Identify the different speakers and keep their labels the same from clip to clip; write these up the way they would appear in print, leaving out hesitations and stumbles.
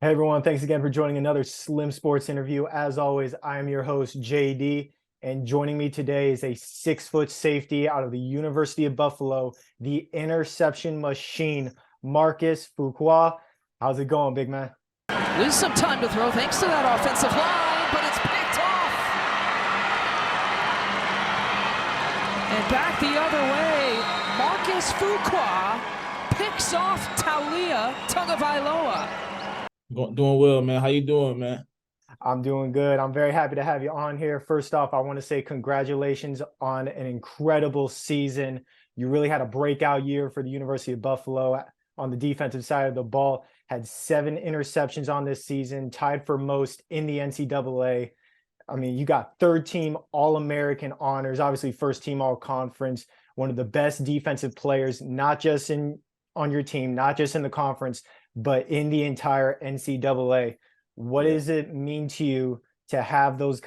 Speaker 1: Hey everyone, thanks again for joining another Slim Sports interview. As always, I am your host, JD, and joining me today is a 6-foot safety out of the University of Buffalo, the interception machine, Marcus Fuqua. How's it going, big man?
Speaker 2: Lose some time to throw thanks to that offensive line, but it's picked off. And back the other way, Marcus Fuqua picks off Taulia Tagovailoa.
Speaker 3: Doing well, man. How you doing, man?
Speaker 1: I'm doing good. I'm very happy to have you on here. First off, I want to say congratulations on an incredible season. You really had a breakout year for the University of Buffalo on the defensive side of the ball. Had 7 interceptions on this season, tied for most in the NCAA. I mean, you got third team All-American honors, obviously first team All-Conference, one of the best defensive players, not just on your team, not just in the conference, but in the entire NCAA. What
Speaker 3: Yeah.
Speaker 1: does it mean to you to have that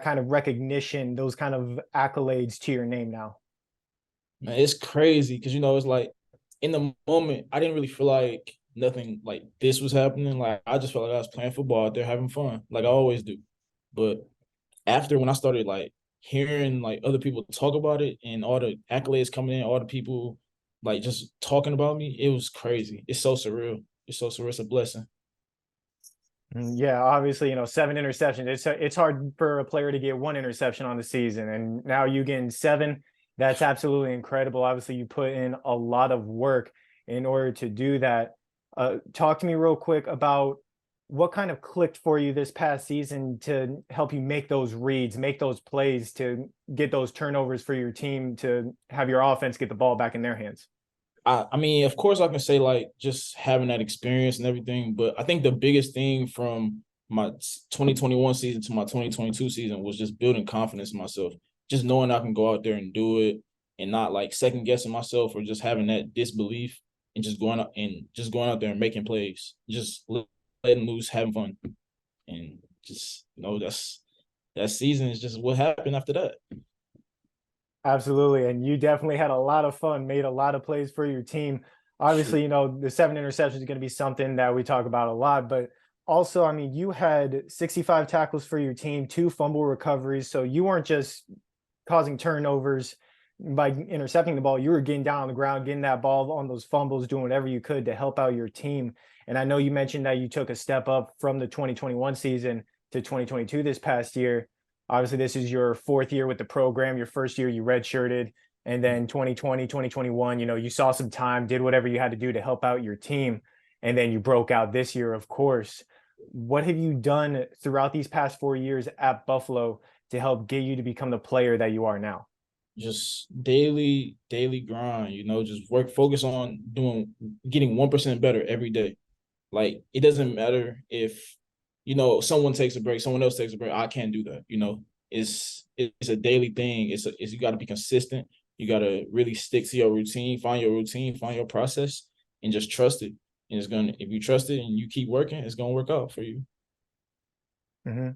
Speaker 1: kind of recognition, those kind of accolades to your name now?
Speaker 3: Man, it's crazy because it's like in the moment, I didn't really feel like nothing like this was happening. Like I just felt like I was playing football out there having fun, like I always do. But after when I started like hearing like other people talk about it and all the accolades coming in, all the people like just talking about me, it was crazy. It's so surreal. It's so surreal. It's a blessing.
Speaker 1: Yeah, obviously, 7 interceptions. It's hard for a player to get 1 interception on the season, and now you getting 7. That's absolutely incredible. Obviously, you put in a lot of work in order to do that. Talk to me real quick about what kind of clicked for you this past season to help you make those reads, make those plays, to get those turnovers for your team, to have your offense get the ball back in their hands.
Speaker 3: I mean, of course, I can say like just having that experience and everything, but I think the biggest thing from my 2021 season to my 2022 season was just building confidence in myself, just knowing I can go out there and do it and not like second guessing myself or just having that disbelief and just going out there and making plays, just letting loose, having fun, and just that season is just what happened after that.
Speaker 1: Absolutely. And you definitely had a lot of fun, made a lot of plays for your team. Obviously, the 7 interceptions is going to be something that we talk about a lot, but also, I mean, you had 65 tackles for your team, 2 fumble recoveries. So you weren't just causing turnovers by intercepting the ball. You were getting down on the ground, getting that ball on those fumbles, doing whatever you could to help out your team. And I know you mentioned that you took a step up from the 2021 season to 2022 this past year. Obviously, this is your 4th year with the program. Your first year, you redshirted. And then 2020, 2021, you saw some time, did whatever you had to do to help out your team. And then you broke out this year, of course. What have you done throughout these past 4 years at Buffalo to help get you to become the player that you are now?
Speaker 3: Just daily grind, just focus on getting 1% better every day. Like it doesn't matter if, someone takes a break, someone else takes a break. I can't do that. It's a daily thing. It's you got to be consistent. You got to really stick to your routine, find your process, and just trust it. And if you trust it and you keep working, it's gonna work out for you.
Speaker 1: Hmm.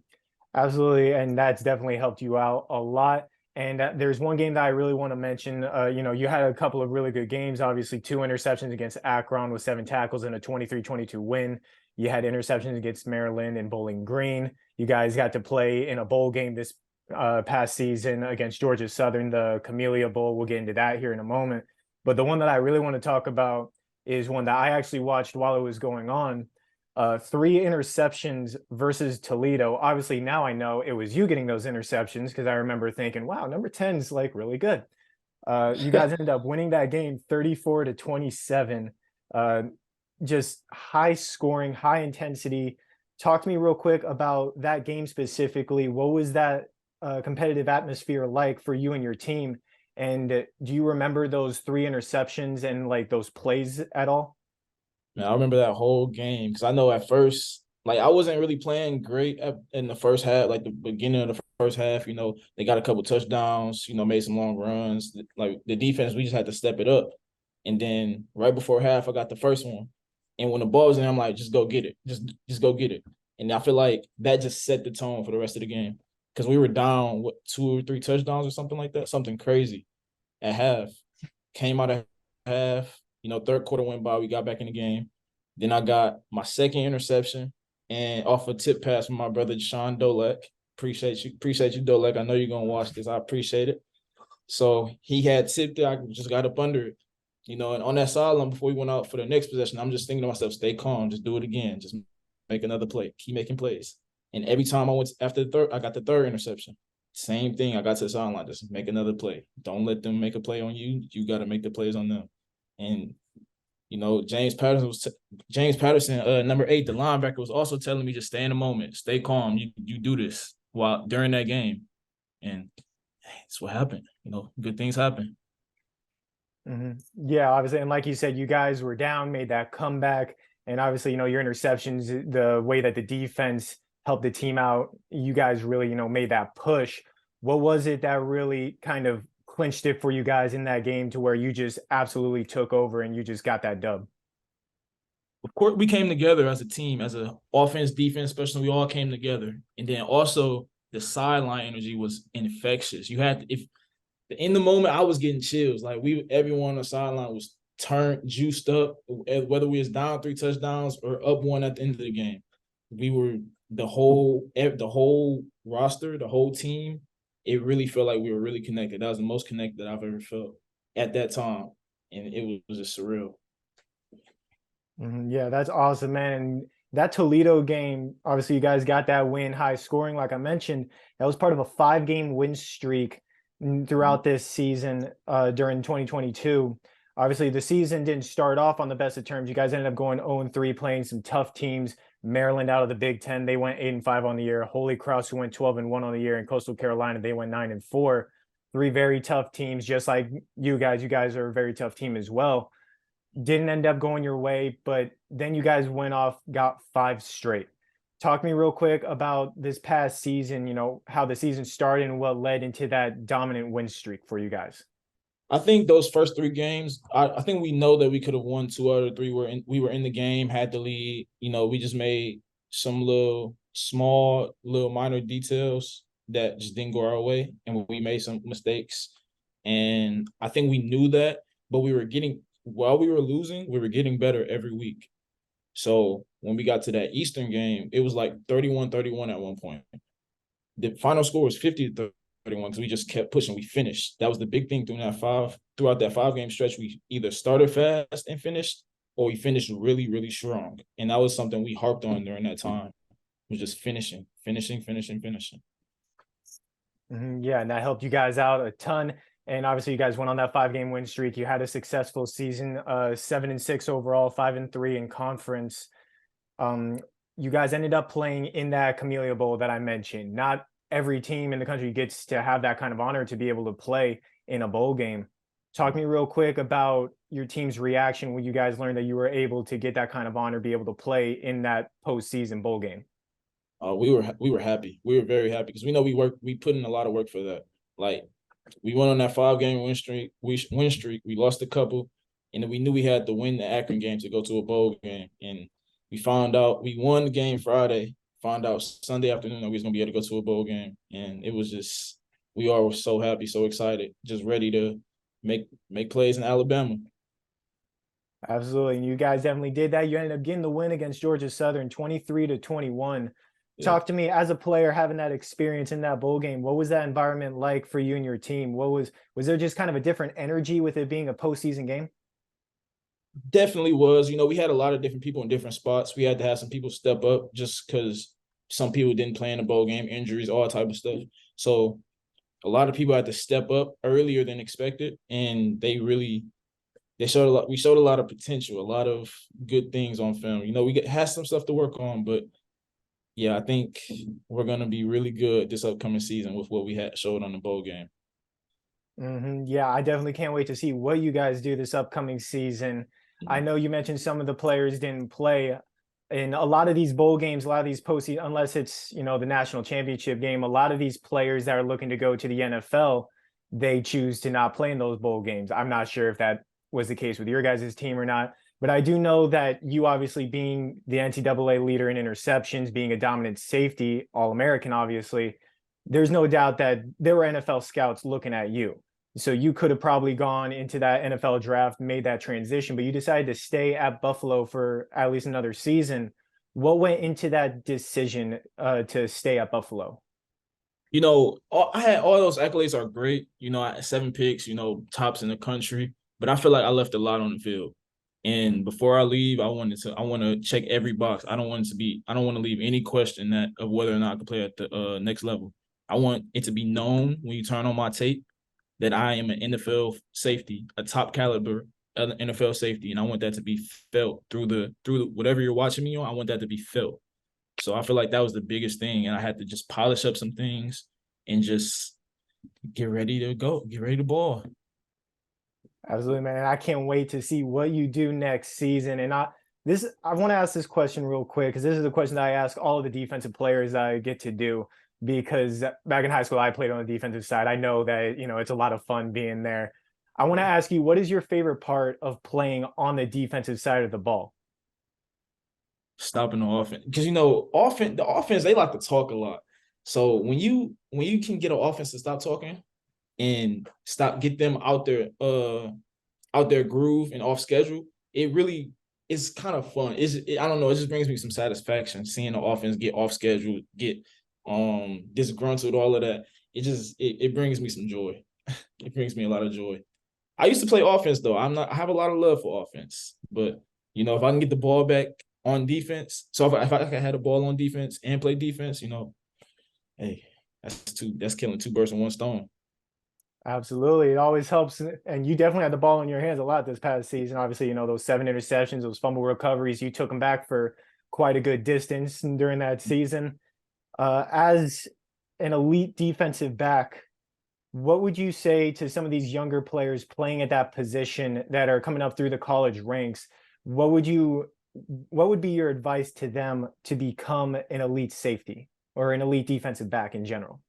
Speaker 1: Absolutely, and that's definitely helped you out a lot. And there's one game that I really want to mention. You had a couple of really good games. Obviously, 2 interceptions against Akron with 7 tackles and a 23-22 win. You had interceptions against Maryland and Bowling Green. You guys got to play in a bowl game this past season against Georgia Southern, the Camellia Bowl. We'll get into that here in a moment. But the one that I really want to talk about is one that I actually watched while it was going on. 3 interceptions versus Toledo. Obviously, now I know it was you getting those interceptions because I remember thinking, wow, number 10 is like really good. You guys ended up winning that game 34-27. Uh, just high scoring, high intensity. Talk to me real quick about that game specifically. What was that competitive atmosphere like for you and your team? And do you remember those 3 interceptions and like those plays at all?
Speaker 3: Man, I remember that whole game because I know at first, like I wasn't really playing great in the first half, like the beginning of the first half. They got a couple touchdowns. Made some long runs. Like the defense, we just had to step it up. And then right before half, I got the first one. And when the ball was in, I'm like, just go get it, just go get it. And I feel like that just set the tone for the rest of the game because we were down 2 or 3 touchdowns or something like that, something crazy at half. Came out of half. Third quarter went by, we got back in the game. Then I got my second interception and off a tip pass from my brother Sean Dolek. Appreciate you, Dolek. I know you're gonna watch this. I appreciate it. So he had tipped it. I just got up under it, and on that sideline before we went out for the next possession, I'm just thinking to myself, stay calm, just do it again, just make another play, keep making plays. And every time I went after the third, I got the third interception. Same thing. I got to the sideline, just make another play. Don't let them make a play on you. You got to make the plays on them. And James Patterson, number 8, the linebacker, was also telling me just stay in the moment, stay calm. You do this while during that game, and that's what happened. Good things happen.
Speaker 1: Yeah, obviously, and like you said, you guys were down, made that comeback, and obviously, your interceptions, the way that the defense helped the team out, you guys really, made that push. What was it that really kind of clinched it for you guys in that game to where you just absolutely took over and you just got that dub?
Speaker 3: Of course, we came together as a team, as an offense, defense, especially. We all came together, and then also the sideline energy was infectious. In the moment, I was getting chills. Like everyone on the sideline was turned, juiced up. Whether we was down 3 touchdowns or up 1 at the end of the game, we were the whole roster, the whole team. It really felt like we were really connected. That was the most connected I've ever felt at that time, and it was just surreal.
Speaker 1: Yeah, that's awesome, man. And that Toledo game, obviously, you guys got that win, high scoring, like I mentioned. That was part of a 5-game win streak throughout this season during 2022. Obviously, the season didn't start off on the best of terms. You guys ended up going 0-3, playing some tough teams. Maryland out of the Big Ten, they went 8-5 on the year. Holy Cross, who went 12-1 on the year, and Coastal Carolina, they went 9-4. 3 very tough teams, just like you guys. You guys are a very tough team as well. Didn't end up going your way, but then you guys went off, got 5 straight. Talk to me real quick about this past season, how the season started and what led into that dominant win streak for you guys.
Speaker 3: I think those first 3 games, I think we know that we could have won 2 out of 3. We were in the game, had the lead. We just made some little minor details that just didn't go our way, and we made some mistakes. And I think we knew that, but while we were losing, we were getting better every week. So when we got to that Eastern game, it was like 31-31 at one point. The final score was 50-31 because we just kept pushing. We finished. That was the big thing throughout that 5-game stretch. We either started fast and finished, or we finished really, really strong. And that was something we harped on during that time. Was just finishing.
Speaker 1: Yeah, and that helped you guys out a ton. And obviously, you guys went on that 5-game win streak. You had a successful season, 7-6 overall, 5-3 in conference. You guys ended up playing in that Camellia Bowl that I mentioned. Not every team in the country gets to have that kind of honor to be able to play in a bowl game. Talk to me real quick about your team's reaction when you guys learned that you were able to get that kind of honor, be able to play in that postseason bowl game.
Speaker 3: We were happy. We were very happy because we know we put in a lot of work for that. Like, we went on that 5-game win streak. We lost a couple, and then we knew we had to win the Akron game to go to a bowl game. And we found out we won the game Friday. Found out Sunday afternoon that we was gonna be able to go to a bowl game, and it was just we all were so happy, so excited, just ready to make plays in Alabama.
Speaker 1: Absolutely, and you guys definitely did that. You ended up getting the win against Georgia Southern, 23-21.
Speaker 3: Yeah.
Speaker 1: Talk to me as a player having that experience in that bowl game. What was that environment like for you and your team? Was there just kind of a different energy with it being a postseason game?
Speaker 3: Definitely was. We had a lot of different people in different spots. We had to have some people step up just because some people didn't play in the bowl game, injuries, all type of stuff. So a lot of people had to step up earlier than expected, and we showed a lot of potential, a lot of good things on film. We had some stuff to work on, but yeah, I think we're going to be really good this upcoming season with what we had showed on the bowl game.
Speaker 1: Yeah, I definitely can't wait to see what you guys do this upcoming season. I know you mentioned some of the players didn't play in a lot of these bowl games, a lot of these postseason, unless it's, the national championship game, a lot of these players that are looking to go to the NFL, they choose to not play in those bowl games. I'm not sure if that was the case with your guys' team or not, but I do know that you obviously being the NCAA leader in interceptions, being a dominant safety, All-American, obviously, there's no doubt that there were NFL scouts looking at you. So you could have probably gone into that NFL draft, made that transition, but you decided to stay at Buffalo for at least another season. What went into that decision to stay at Buffalo?
Speaker 3: I had all those accolades are great. I had 7 picks, tops in the country, but I feel like I left a lot on the field. And before I leave, I want to check every box. I don't want to leave any question that of whether or not I can play at the next level. I want it to be known when you turn on my tape that I am an NFL safety, a top caliber NFL safety, and I want that to be felt through whatever you're watching me on. I want that to be felt. So I feel like that was the biggest thing, and I had to just polish up some things and just get ready to go, get ready to ball.
Speaker 1: Absolutely, man. And I can't wait to see what you do next season. And I want to ask this question real quick because this is the question that I ask all of the defensive players that I get to do. Because back in high school, I played on the defensive side. I know that it's a lot of fun being there. I want to ask you, what is your favorite part of playing on the defensive side of the ball?
Speaker 3: Stopping the offense, because the offense they like to talk a lot. So when you can get an offense to stop talking and get them out their groove and off schedule, it really is kind of fun. I don't know, it just brings me some satisfaction seeing the offense get off schedule, get disgruntled, all of that. It brings me some joy. It brings me a lot of joy. I used to play offense though. I have a lot of love for offense, but if I can get the ball back on defense, so if I had a ball on defense and play defense, hey, that's killing two birds with one stone.
Speaker 1: Absolutely. It always helps. And you definitely had the ball in your hands a lot this past season. Obviously, those 7 interceptions, those fumble recoveries, you took them back for quite a good distance during that season. As an elite defensive back, what would you say to some of these younger players playing at that position that are coming up through the college ranks? What would be your advice to them to become an elite safety or an elite defensive back in general?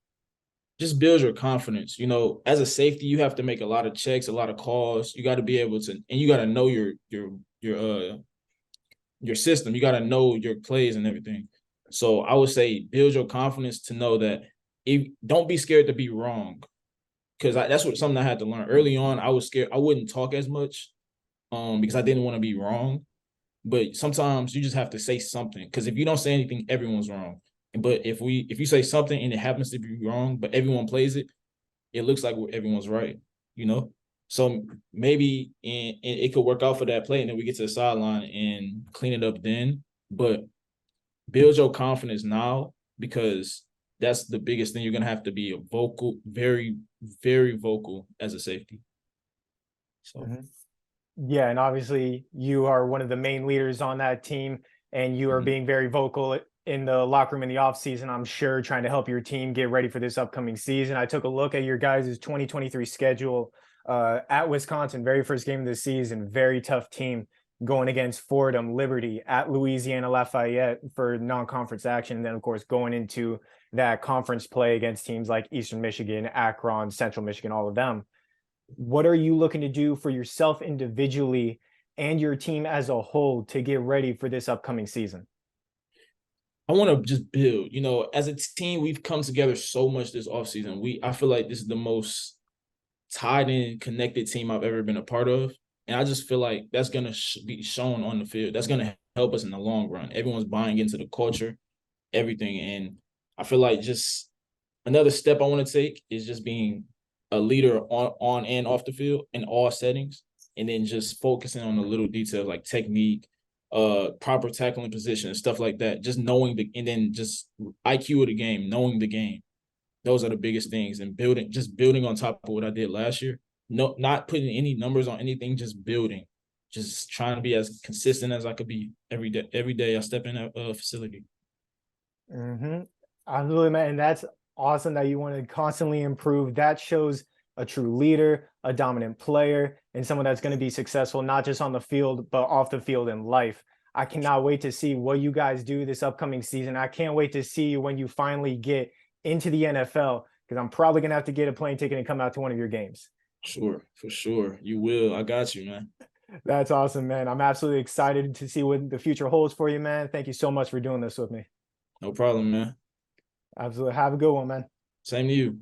Speaker 3: Just build your confidence. As a safety, you have to make a lot of checks, a lot of calls. You got to be able to, and you got to know your system. You got to know your plays and everything. So I would say build your confidence to know that don't be scared to be wrong, because that's something I had to learn early on. I was scared. I wouldn't talk as much because I didn't want to be wrong. But sometimes you just have to say something, because if you don't say anything, everyone's wrong. But if you say something and it happens to be wrong, but everyone plays it, it looks like everyone's right, So maybe it could work out for that play, and then we get to the sideline and clean it up then. But build your confidence now, because that's the biggest thing. You're gonna have to be a vocal, very, very vocal as a safety. So.
Speaker 1: Mm-hmm. Yeah, and obviously you are one of the main leaders on that team, and you are being very vocal in the locker room in the offseason, I'm sure, trying to help your team get ready for this upcoming season. I took a look at your guys' 2023 schedule at Wisconsin, very first game of the season, very tough team going against Fordham, Liberty, at Louisiana Lafayette for non-conference action, and then, of course, going into that conference play against teams like Eastern Michigan, Akron, Central Michigan, all of them. What are you looking to do for yourself individually and your team as a whole to get ready for this upcoming season?
Speaker 3: I want to just build. As a team, we've come together so much this offseason. I feel like this is the most tied in, connected team I've ever been a part of. And I just feel like that's going to be shown on the field. That's going to help us in the long run. Everyone's buying into the culture, everything. And I feel like just another step I want to take is just being a leader on and off the field in all settings, and then just focusing on the little details like technique, proper tackling position and stuff like that. Just knowing and then just IQ of the game, knowing the game. Those are the biggest things, and building on top of what I did last year. No, not putting any numbers on anything, just building, just trying to be as consistent as I could be every day. Every day I step in a facility.
Speaker 1: Absolutely, man. And that's awesome that you want to constantly improve. That shows a true leader, a dominant player, and someone that's going to be successful, not just on the field, but off the field in life. I cannot wait to see what you guys do this upcoming season. I can't wait to see you when you finally get into the NFL, because I'm probably going to have to get a plane ticket and come out to one of your games.
Speaker 3: Sure, for sure. You will. I got you, man.
Speaker 1: That's awesome, man. I'm absolutely excited to see what the future holds for you, man. Thank you so much for doing this with me.
Speaker 3: No problem, man.
Speaker 1: Absolutely. Have a good one, man.
Speaker 3: Same to you.